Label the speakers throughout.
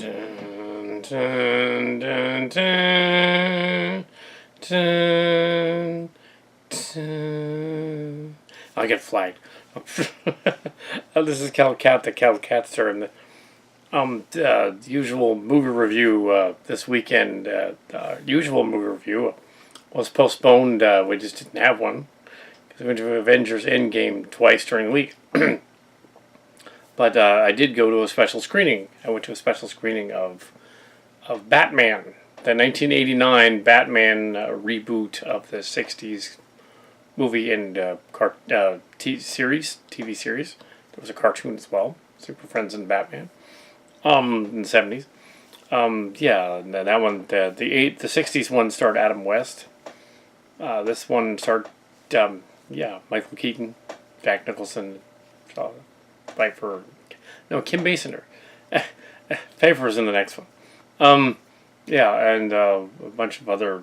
Speaker 1: Dun, dun, dun, dun, dun, dun. I get flagged. This is Kal Kat, the Kal Katster, and the usual movie review this weekend. Usual movie review was postponed. We just didn't have one because we went to Avengers Endgame twice during the week. But I did go to a special screening. I went to a special screening of Batman, the 1989 Batman reboot of the 60s movie and TV series. There was a cartoon as well, Super Friends and Batman, in the 70s. Yeah, and that one, the 60s one starred Adam West. This one starred, Michael Keaton, Jack Nicholson, Pfeiffer. No, Kim Basinger. Pfeiffer's in the next one. And a bunch of other.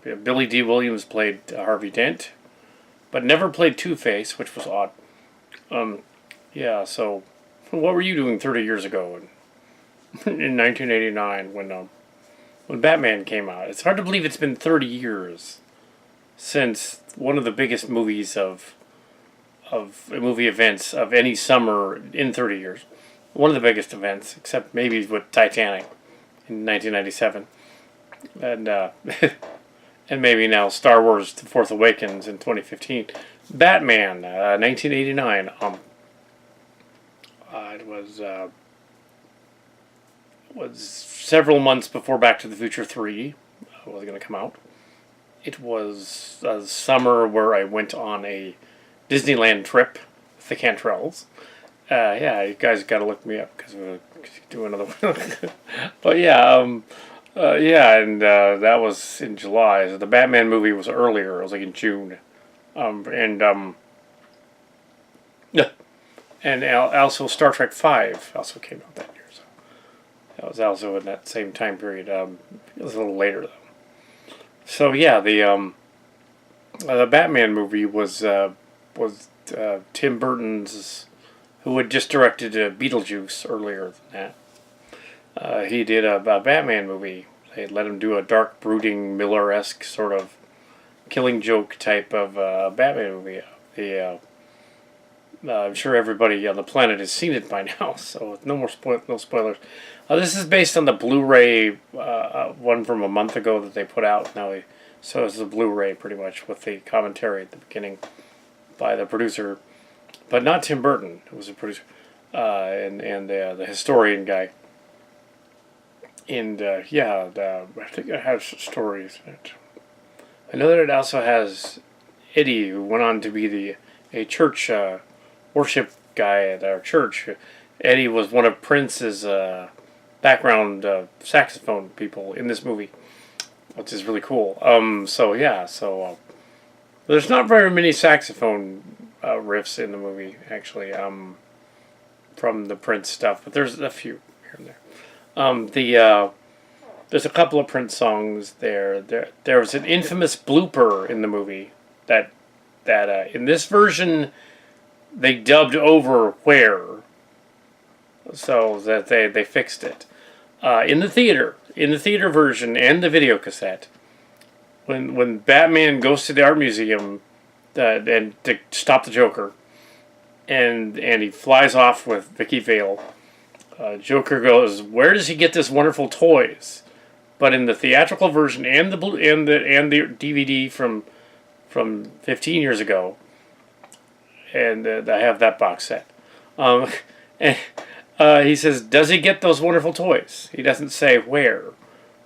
Speaker 1: Billy D. Williams played Harvey Dent, but never played Two-Face, which was odd. So what were you doing 30 years ago in 1989 when Batman came out? It's hard to believe it's been 30 years since one of the biggest movies of movie events of any summer in 30 years. One of the biggest events, except maybe with Titanic in 1997. And and maybe now Star Wars The Force Awakens in 2015. Batman, 1989. It was several months before Back to the Future 3 was going to come out. It was a summer where I went on a Disneyland trip with the Cantrells. You guys got to look me up because we'll do another one. But that was in July. So the Batman movie was earlier. It was like in June. And also Star Trek V also came out that year. So that was also in that same time period. It was a little later though. So yeah, the Batman movie was Tim Burton's, who had just directed Beetlejuice earlier than that. He did a Batman movie. They let him do a dark, brooding, Miller-esque sort of Killing Joke type of Batman movie. I'm sure everybody on the planet has seen it by now, so no spoilers. This is based on the Blu-ray one from a month ago that they put out. So it's the Blu-ray pretty much with the commentary at the beginning by the producer, but not Tim Burton. It was a producer and the historian guy. And I think it has stories in it. I know that it also has Eddie, who went on to be a church worship guy at our church. Eddie was one of Prince's background saxophone people in this movie, which is really cool. There's not very many saxophone riffs in the movie, actually, from the Prince stuff, but there's a few here and there. There's a couple of Prince songs there. There was an infamous blooper in the movie that in this version they dubbed over Where, so that they fixed it. In the theater version and the video cassette, when Batman goes to the art museum and to stop the Joker, and he flies off with Vicky Vale, Joker goes, "Where does he get this wonderful toys?" But in the theatrical version and the DVD from 15 years ago, and I have that box set. He says, "Does he get those wonderful toys?" He doesn't say where.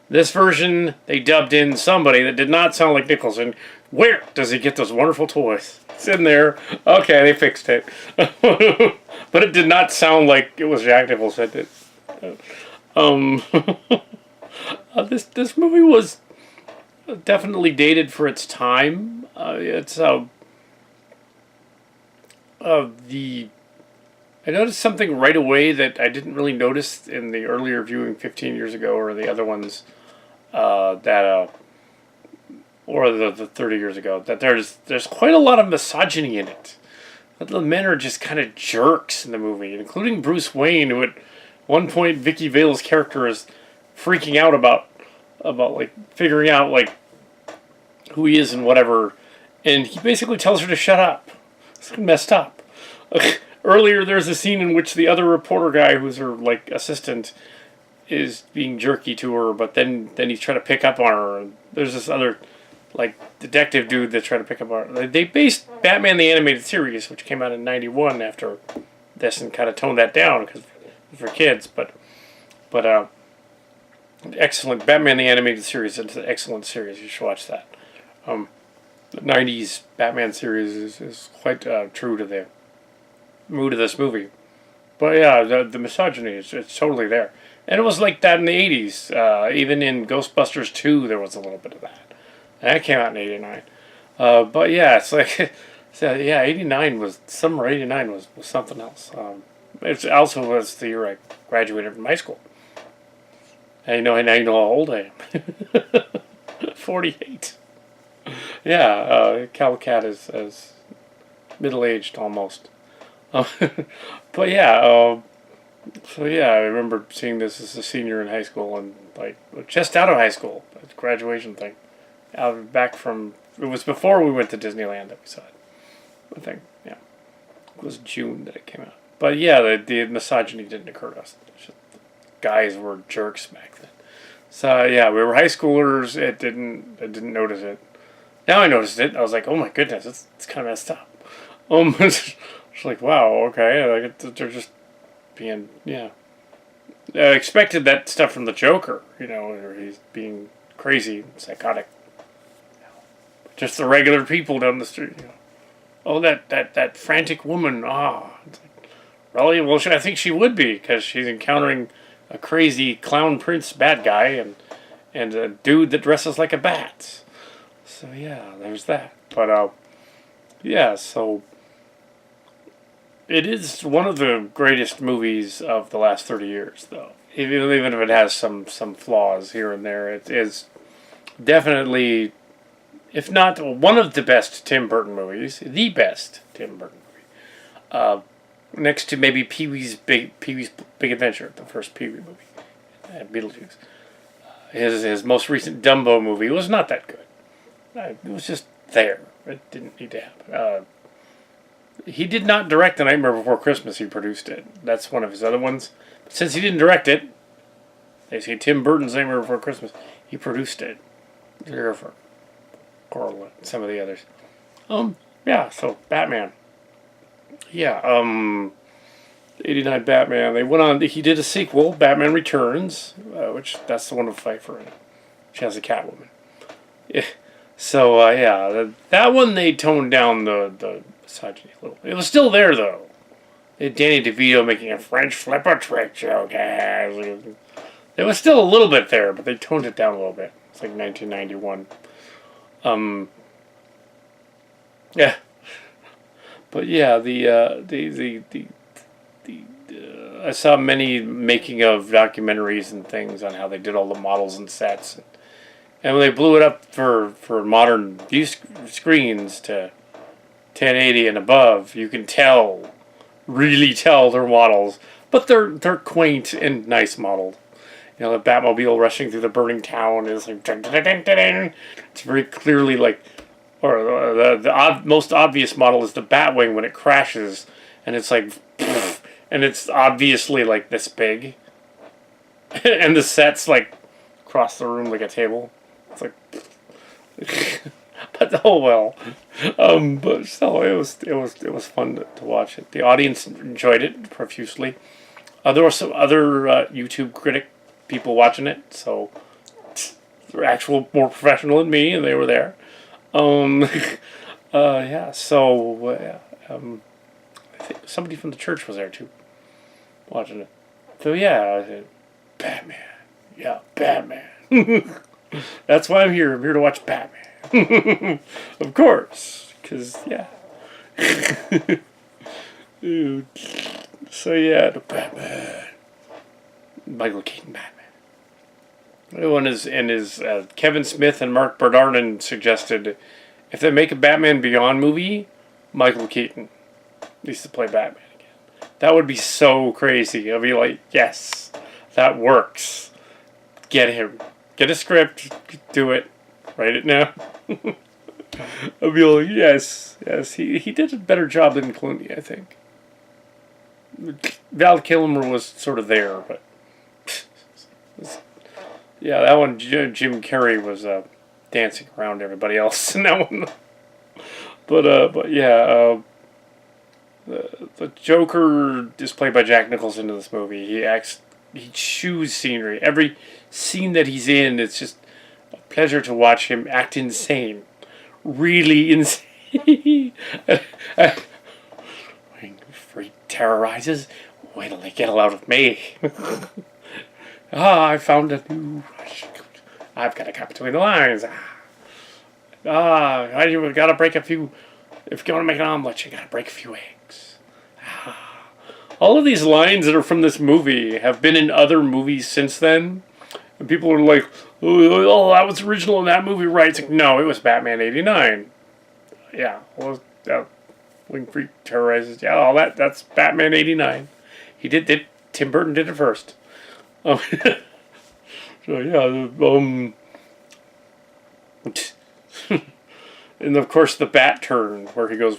Speaker 1: This version, they dubbed in somebody that did not sound like Nicholson. "Where does he get those wonderful toys?" It's in there. Okay, they fixed it. But it did not sound like it was Jack Nicholson. This movie was definitely dated for its time. I noticed something right away that I didn't really notice in the earlier viewing 15 years ago or the other ones or the 30 years ago, that there's quite a lot of misogyny in it. The men are just kind of jerks in the movie, including Bruce Wayne, who one point, Vicky Vale's character is freaking out about like figuring out like who he is and whatever, and he basically tells her to shut up. It's messed up. Earlier, there's a scene in which the other reporter guy, who's her like assistant, is being jerky to her, but then he's trying to pick up on her. And there's this other like detective dude that's trying to pick up on her. They based Batman the Animated Series, which came out in '91 after this, and kind of toned that down because for kids, but excellent. Batman the Animated Series, it's an excellent series. You should watch that. The '90s Batman series is quite true to the mood of this movie. But yeah, the misogyny it's totally there, and it was like that in the '80s. Even in Ghostbusters 2, there was a little bit of that. And that came out in '89. But yeah, it's like so yeah, '89 was summer. '89 was something else. It also was the year I graduated from high school. And now you know how old I am. 48. Yeah, Kal Kat is middle-aged almost. But yeah, so yeah, I remember seeing this as a senior in high school and like just out of high school, a graduation thing. Back from it was before we went to Disneyland that we saw it. I think yeah, it was June that it came out. But yeah, the misogyny didn't occur to us. Just, guys were jerks back then. So yeah, we were high schoolers. I didn't notice it. Now I noticed it. I was like, oh my goodness, it's kind of messed up. It's like, wow, okay, like they're just being, yeah. I expected that stuff from the Joker, where he's being crazy, psychotic. Just the regular people down the street, Oh, that frantic woman, It's like, really? Well, I think she would be, because she's encountering a crazy clown prince bad guy and a dude that dresses like a bat. So yeah, there's that. But yeah, so it is one of the greatest movies of the last 30 years, though. Even if it has some flaws here and there, it is definitely, if not one of the best Tim Burton movies, the best Tim Burton movie. Next to maybe Pee-wee's Big Adventure, the first Pee-wee movie, Beetlejuice. His most recent Dumbo movie was not that good. It was just there. It didn't need to happen. He did not direct The Nightmare Before Christmas. He produced it. That's one of his other ones. But since he didn't direct it, they say Tim Burton's Nightmare Before Christmas. He produced it. Here for Coral and some of the others. Yeah. So Batman. Yeah. '89 Batman. They went on. He did a sequel, Batman Returns, which that's the one with Pfeiffer in it. She has a Catwoman. Yeah. So yeah, that one they toned down the misogyny a little. It was still there though. Danny DeVito making a French flipper trick joke. It was still a little bit there, but they toned it down a little bit. It's like 1991. Yeah. But yeah, I saw many making of documentaries and things on how they did all the models and sets. And when they blew it up for modern view screens to 1080 and above, you can really tell they're models. But they're quaint and nice modeled. The Batmobile rushing through the burning town is like, dun, dun, dun, dun, dun. It's very clearly like, or the most obvious model is the Batwing when it crashes, and it's like, and it's obviously like this big, and the set's like across the room like a table. It's like, but oh well. But still, it was fun to watch it. The audience enjoyed it profusely. There were some other YouTube critic people watching it, so they're actual more professional than me, and they were there. Yeah. So I think somebody from the church was there too, watching it. So yeah, Batman. Yeah, Batman. That's why I'm here. I'm here to watch Batman. Of course. Because, yeah. Dude. So, yeah, the Batman. Michael Keaton Batman. One is Kevin Smith and Mark Bernardin suggested if they make a Batman Beyond movie, Michael Keaton needs to play Batman again. That would be so crazy. I'd be like, yes, that works. Get him. Get a script. Do it. Write it now. I'd be like, yes. He did a better job than Clooney, I think. Val Kilmer was sort of there, but yeah, that one, Jim Carrey was dancing around everybody else in that one. But yeah, the Joker is played by Jack Nicholson in this movie. He chews scenery. Every scene that he's in, it's just a pleasure to watch him act insane. Really insane. When Freak terrorizes, wait till they get a load of me. I found a new rush. I've got to cut between the lines. I got to break a few. If you want to make an omelet, you got to break a few eggs. All of these lines that are from this movie have been in other movies since then. And people are like, oh, that was original in that movie, right? It's like, no, it was Batman 89. Yeah, well, Wing Freak terrorizes. Yeah, all that's Batman 89. He did it. Tim Burton did it first. So yeah, and of course the bat turn where he goes.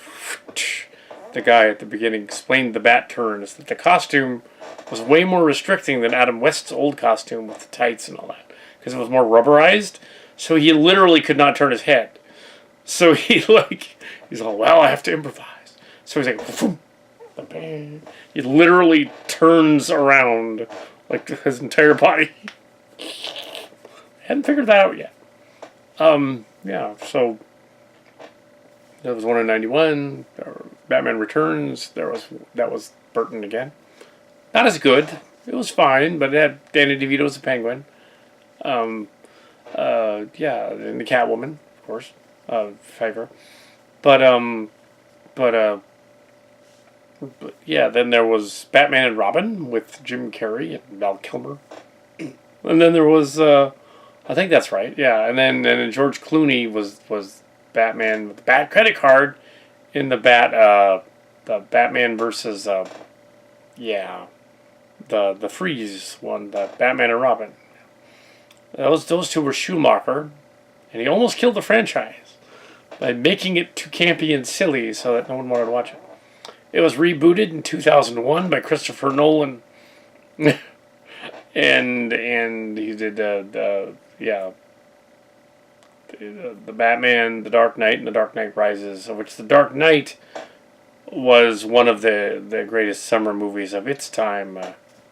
Speaker 1: The guy at the beginning explained the bat turn is that the costume was way more restricting than Adam West's old costume with the tights and all that because it was more rubberized. So he literally could not turn his head. So he's all, well, I have to improvise. So he's like, he literally turns around like his entire body. Hadn't figured that out yet. Yeah, so that was one in 91. Batman Returns. That was Burton again. Not as good. It was fine, but it had Danny DeVito as a Penguin. Yeah, and the Catwoman, of course, favor. But yeah, then there was Batman and Robin with Jim Carrey and Val Kilmer. And then there was, I think that's right, yeah. And then George Clooney was Batman with the Bat credit card in the Batman versus, the Freeze one, the Batman and Robin. Those two were Schumacher, and he almost killed the franchise by making it too campy and silly so that no one wanted to watch it. It was rebooted in 2001 by Christopher Nolan, and he did the Batman, The Dark Knight, and The Dark Knight Rises, of which The Dark Knight was one of the greatest summer movies of its time,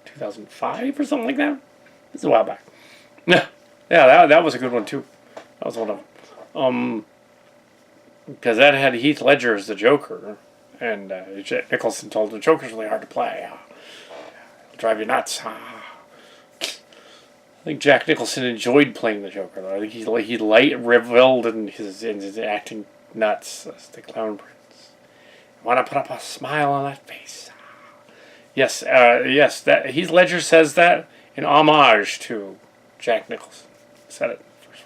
Speaker 1: 2005 or something like that. This is a while back. Yeah, that was a good one too. That was one of them. Because that had Heath Ledger as the Joker, and Nicholson told him the Joker's really hard to play. It'll drive you nuts. I think Jack Nicholson enjoyed playing the Joker, though. I think he reveled in his acting nuts as the Clown Prince. I want to put up a smile on that face. Yes, that Heath Ledger says that in homage to Jack Nicholson. Said it first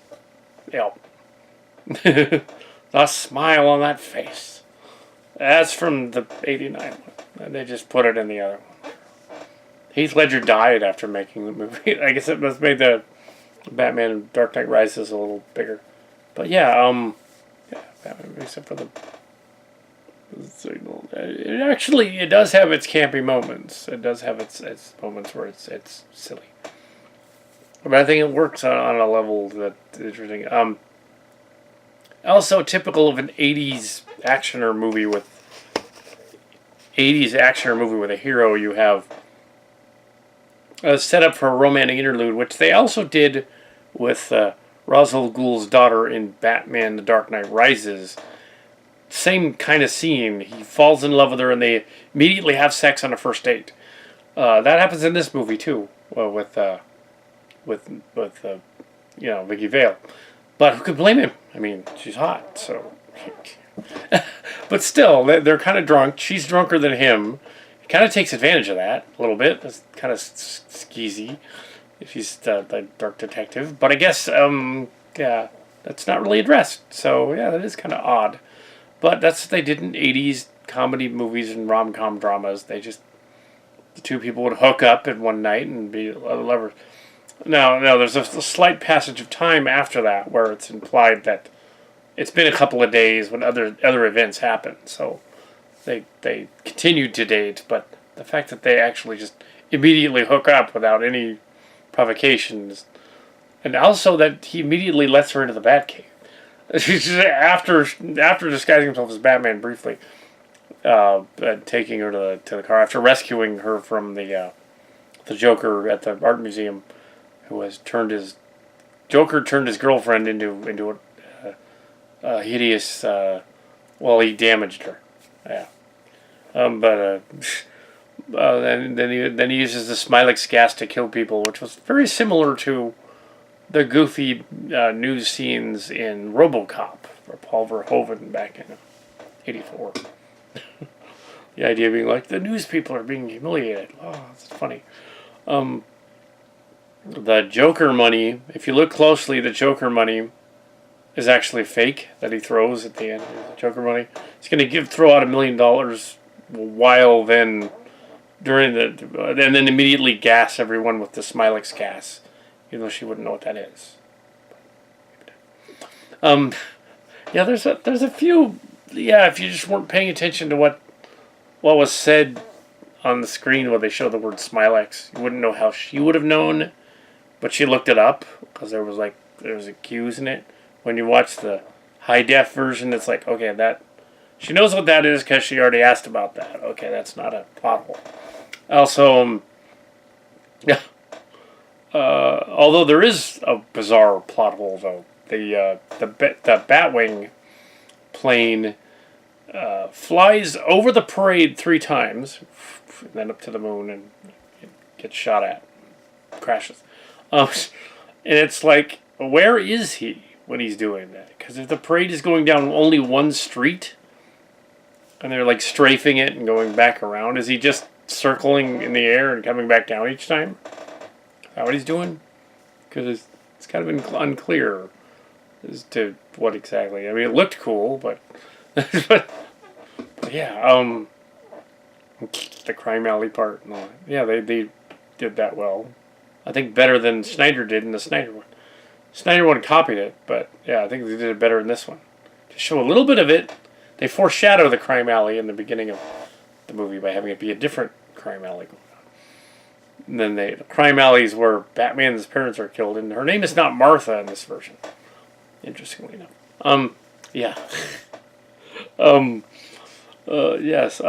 Speaker 1: one. Yep. The smile on that face. That's from the 89 one. And they just put it in the other one. Heath Ledger died after making the movie. I guess it must made the Batman Dark Knight Rises a little bigger. But yeah, Batman, except for the signal. It does have its campy moments. It does have its moments where it's silly. But I think it works on a level that's interesting. Also typical of an 80s actioner movie with a hero, you have a setup for a romantic interlude, which they also did with Ra's al Ghul's daughter in Batman: The Dark Knight Rises. Same kind of scene. He falls in love with her, and they immediately have sex on a first date. That happens in this movie too, with Vicky Vale. But who could blame him? I mean, she's hot, so. But still, they're kind of drunk. She's drunker than him. He kind of takes advantage of that a little bit. It's kind of skeezy if he's the dark detective. But I guess, that's not really addressed. So, yeah, that is kind of odd. But that's what they did in 80s comedy movies and rom-com dramas. The two people would hook up in one night and be lovers. Now, there's a slight passage of time after that where it's implied that it's been a couple of days when other events happen. So they continued to date, but the fact that they actually just immediately hook up without any provocations, and also that he immediately lets her into the Batcave after disguising himself as Batman briefly, taking her to the car after rescuing her from the Joker at the art museum, who has turned his girlfriend into a hideous. Well, he damaged her. Yeah. Then he uses the Smilex gas to kill people, which was very similar to the goofy news scenes in RoboCop for Paul Verhoeven back in '84. The idea being like, the news people are being humiliated. Oh, that's funny. The Joker money, if you look closely, the Joker money is actually fake that he throws at the end. The Joker money. He's going to throw out $1 million while then and then immediately gas everyone with the Smilex gas, even though she wouldn't know what that is. Yeah, there's a few. Yeah, if you just weren't paying attention to what was said on the screen when they show the word Smilex, you wouldn't know how she would have known, but she looked it up because there was a cues in it. When you watch the high def version, it's like, okay, that she knows what that is because she already asked about that. Okay, that's not a plot hole. Also, yeah. Although there is a bizarre plot hole, though, the Batwing plane flies over the parade 3 times, and then up to the moon and gets shot at, crashes. And it's like, where is he when he's doing that? Because if the parade is going down only one street, and they're like strafing it and going back around, is he just circling in the air and coming back down each time? Is that what he's doing? Because it's kind of unclear as to what exactly. I mean, it looked cool, but but yeah, the crime alley part and all that. Yeah, they did that well. I think better than Snyder did in the Snyder one. Snyder one copied it, but yeah, I think they did it better in this one. To show a little bit of it, they foreshadow the crime alley in the beginning of the movie by having it be a different crime alley going on. And then the crime alley is where Batman's parents are killed, and her name is not Martha in this version, interestingly enough. Yeah. Yes,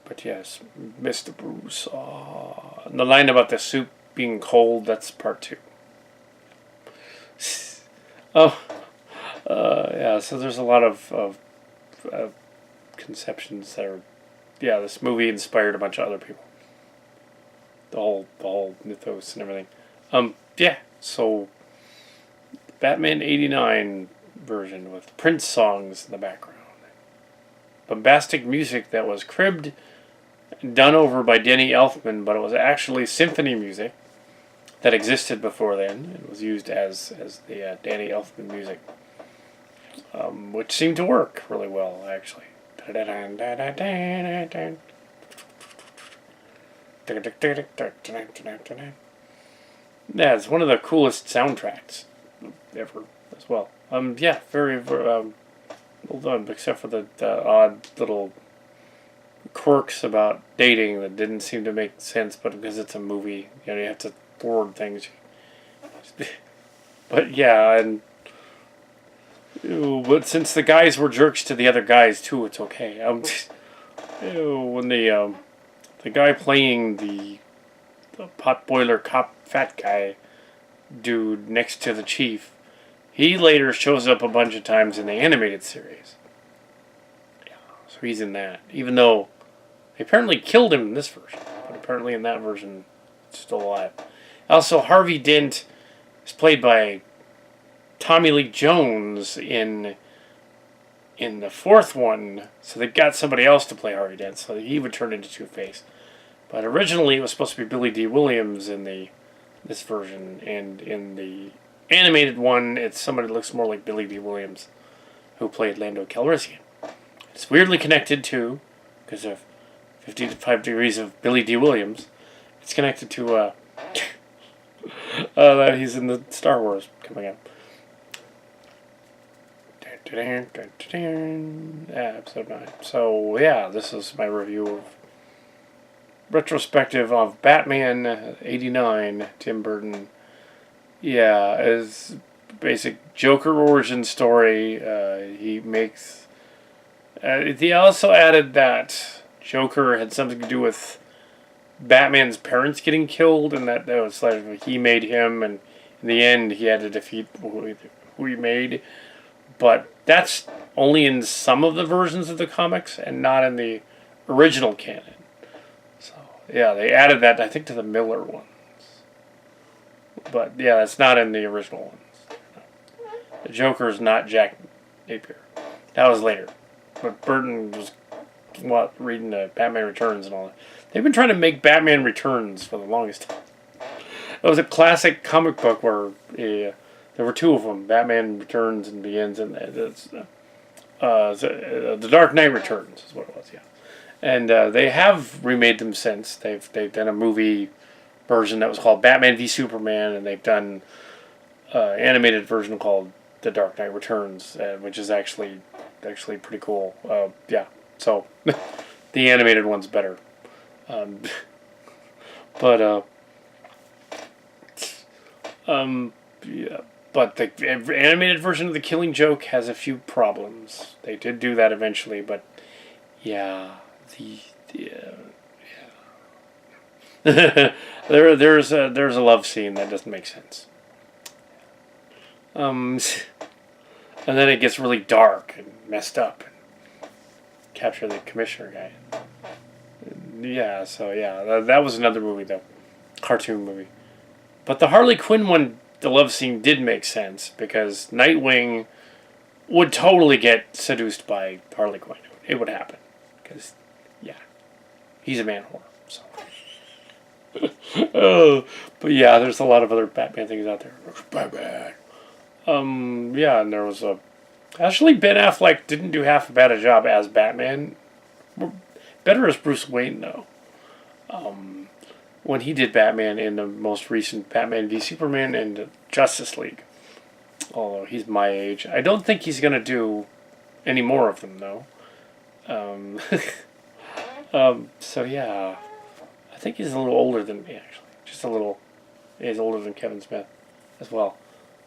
Speaker 1: but yes, Mr. Bruce. And the line about the soup being cold, that's part 2. Yeah, so there's a lot of conceptions that are, yeah, this movie inspired a bunch of other people. The whole mythos and everything. Yeah, so Batman '89 version with Prince songs in the background. Bombastic music that was cribbed and done over by Danny Elfman, but it was actually symphony music that existed before then. It was used as the Danny Elfman music, which seemed to work really well, actually. Yeah, it's one of the coolest soundtracks ever as well. Yeah, very, well done, except for the odd little quirks about dating that didn't seem to make sense, but because it's a movie, you have to forward things. But yeah, and but since the guys were jerks to the other guys too, it's okay. When the guy playing the potboiler cop fat guy dude next to the chief, he later shows up a bunch of times in the animated series. Yeah, so he's in that. Even though they apparently killed him in this version, but apparently in that version, he's still alive. Also, Harvey Dent is played by Tommy Lee Jones in the 4th one, so they got somebody else to play Harvey Dent, so he would turn into Two-Face. But originally, it was supposed to be Billy D. Williams in this version, and in the animated one, it's somebody that looks more like Billy D. Williams, who played Lando Calrissian. It's weirdly connected to, because of 55 Degrees of Billy D. Williams, it's connected to that he's in the Star Wars coming up. Episode 9. So, yeah, this is my review of retrospective of Batman 89, Tim Burton. Yeah, his basic Joker origin story. He makes... he also added that Joker had something to do with Batman's parents getting killed, and that was like he made him, and in the end he had to defeat who he made. But that's only in some of the versions of the comics, and not in the original canon. So yeah, they added that I think to the Miller ones, but yeah, it's not in the original ones. The Joker is not Jack Napier. That was later, but Burton was reading the Batman Returns and all that. They've been trying to make Batman Returns for the longest time. It was a classic comic book where there were two of them, Batman Returns and Begins, and The Dark Knight Returns is what it was, yeah. And they have remade them since. They've done a movie version that was called Batman v Superman, and they've done animated version called The Dark Knight Returns, which is actually pretty cool. Yeah, so the animated one's better. Yeah. But the animated version of The Killing Joke has a few problems. They did do that eventually, but yeah, there's a love scene that doesn't make sense. And then it gets really dark and messed up. And capture the commissioner guy. Yeah, so yeah, that was another movie though, cartoon movie. But the Harley Quinn one, the love scene did make sense because Nightwing would totally get seduced by Harley Quinn. It would happen because, yeah, he's a man whore. So, but yeah, there's a lot of other Batman things out there. Batman. Yeah, and there was actually Ben Affleck didn't do half as bad a job as Batman. Better as Bruce Wayne though. When he did Batman in the most recent Batman v Superman and Justice League. Although he's my age. I don't think he's going to do any more of them, though. So, yeah. I think he's a little older than me, actually. Just a little. He's older than Kevin Smith as well.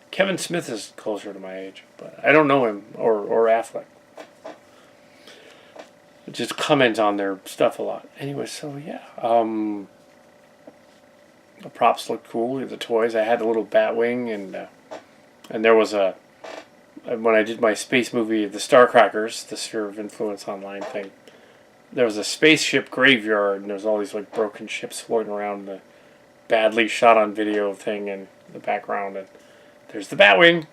Speaker 1: Kevin Smith is closer to my age, but I don't know him or Affleck. Just comment on their stuff a lot. Anyway, so, yeah. The props looked cool. The toys. I had a little Batwing, and there was when I did my space movie, The Starcrackers, the Sphere of Influence online thing. There was a spaceship graveyard, and there's all these like broken ships floating around the badly shot on video thing in the background, and there's the Batwing.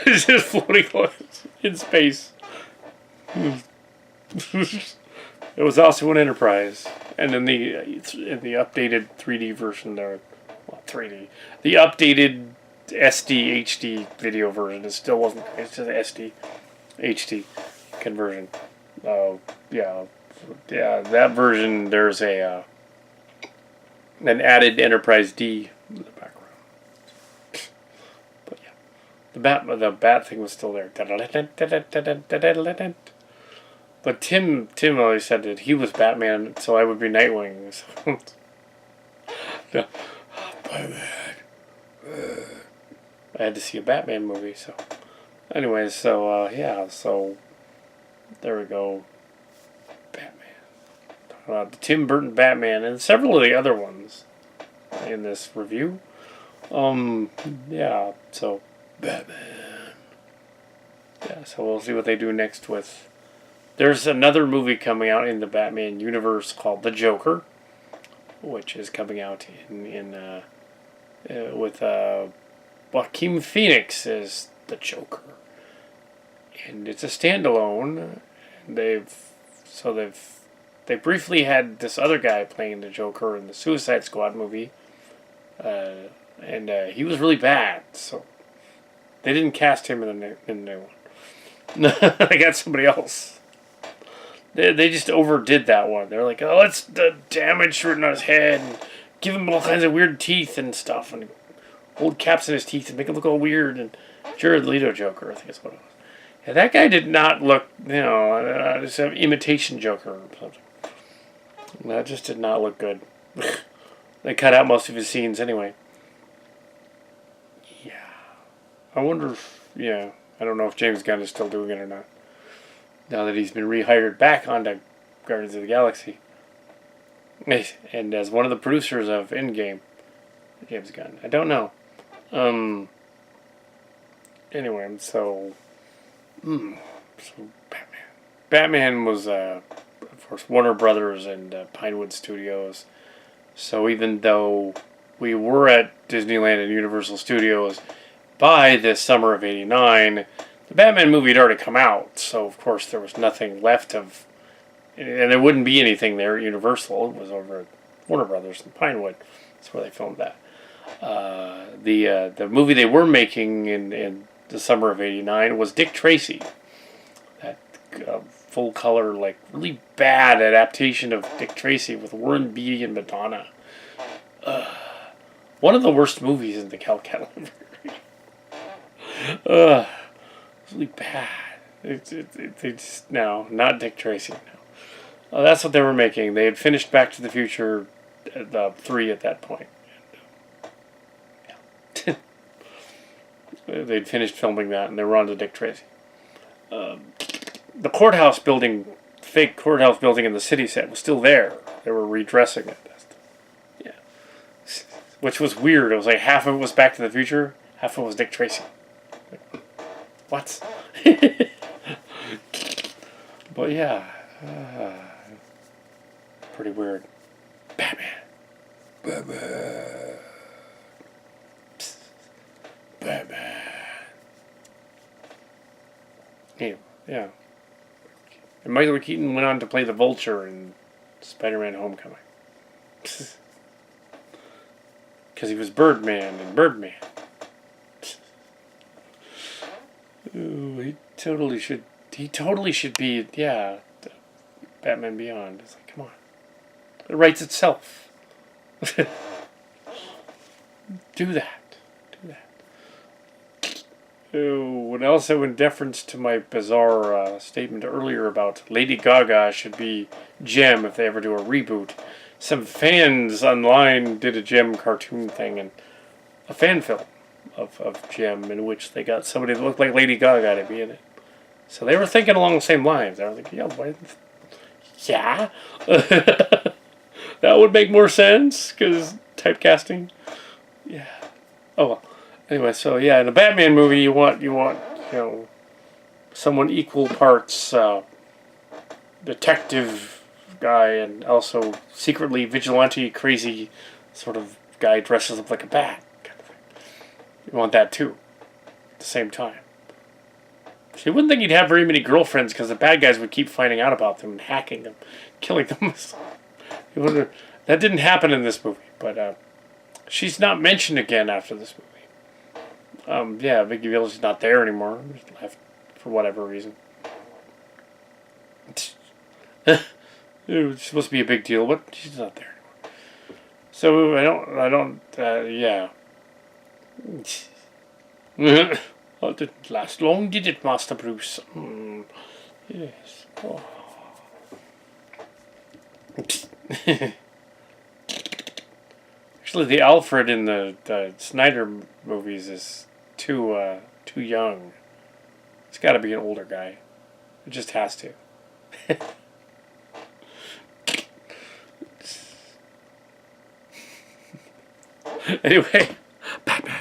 Speaker 1: It's just floating in space. It was also an Enterprise, and then in the updated 3D version there, well, 3D, the updated SD HD video version, it still wasn't. It's just SD HD conversion. Yeah, that version. There's an added Enterprise D in the background. But yeah, the bat thing was still there. But Tim always said that he was Batman, so I would be Nightwing. So. Yeah. Batman. I had to see a Batman movie, so. Anyways, so, yeah, so. There we go. Batman. The Tim Burton Batman and several of the other ones in this review. Yeah, so. Batman. Yeah, so we'll see what they do next with. There's another movie coming out in the Batman universe called The Joker, which is coming out with Joaquin Phoenix as the Joker, and it's a standalone. They briefly had this other guy playing the Joker in the Suicide Squad movie, and he was really bad. So they didn't cast him in the new one. They got somebody else. They just overdid that one. They're like, oh, let's damage written on his head and give him all kinds of weird teeth and stuff, and old caps in his teeth and make him look all weird. And Jared Leto Joker, I think is what it was. Yeah, that guy did not look, just an imitation Joker or something. That just did not look good. They cut out most of his scenes anyway. Yeah. I wonder if, I don't know if James Gunn is still doing it or not. Now that he's been rehired back onto Guardians of the Galaxy. And as one of the producers of Endgame, James Gunn. I don't know. Anyway, so Batman. Batman was, of course, Warner Brothers and Pinewood Studios. So even though we were at Disneyland and Universal Studios by the summer of '89, the Batman movie had already come out. So, of course, there was nothing left of... And there wouldn't be anything there at Universal. It was over at Warner Brothers and Pinewood. That's where they filmed that. The movie they were making in the summer of '89 was Dick Tracy. That full color, like really bad adaptation of Dick Tracy with Warren Beatty and Madonna. One of the worst movies in the Kal Kat library. Really bad. It's no, not Dick Tracy. No. That's what they were making. They had finished Back to the Future 3 at that point. They'd finished filming that, and they were on to Dick Tracy. The courthouse building, fake courthouse building in the city set was still there. They were redressing it. Yeah. Which was weird. It was like half of it was Back to the Future, half of it was Dick Tracy. What? But yeah. Pretty weird. Batman. Batman. Psst. Batman. Yeah. And Michael Keaton went on to play the Vulture in Spider-Man Homecoming. Because he was Birdman in Birdman. Ooh, he totally should be, Batman Beyond. It's like, come on. It writes itself. Do that. And also in deference to my bizarre statement earlier about Lady Gaga should be Gem if they ever do a reboot. Some fans online did a Gem cartoon thing and a fan film of Gem in which they got somebody that looked like Lady Gaga to be in it. So they were thinking along the same lines. I was like, yeah. That would make more sense because typecasting. Yeah. Oh well. Anyway, so yeah, in a Batman movie, you want someone equal parts detective guy and also secretly vigilante, crazy sort of guy dresses up like a bat kind of thing. You want that too, at the same time. So you wouldn't think he'd have very many girlfriends because the bad guys would keep finding out about them and hacking them, killing them. That didn't happen in this movie, but she's not mentioned again after this movie. Vicky Village is not there anymore. Just left for whatever reason. It's supposed to be a big deal, but she's not there anymore. So Oh, it didn't last long, did it, Master Bruce? Yes. Oh. Actually, the Alfred in the Snyder movies is too young. It's got to be an older guy. It just has to. Anyway, Batman.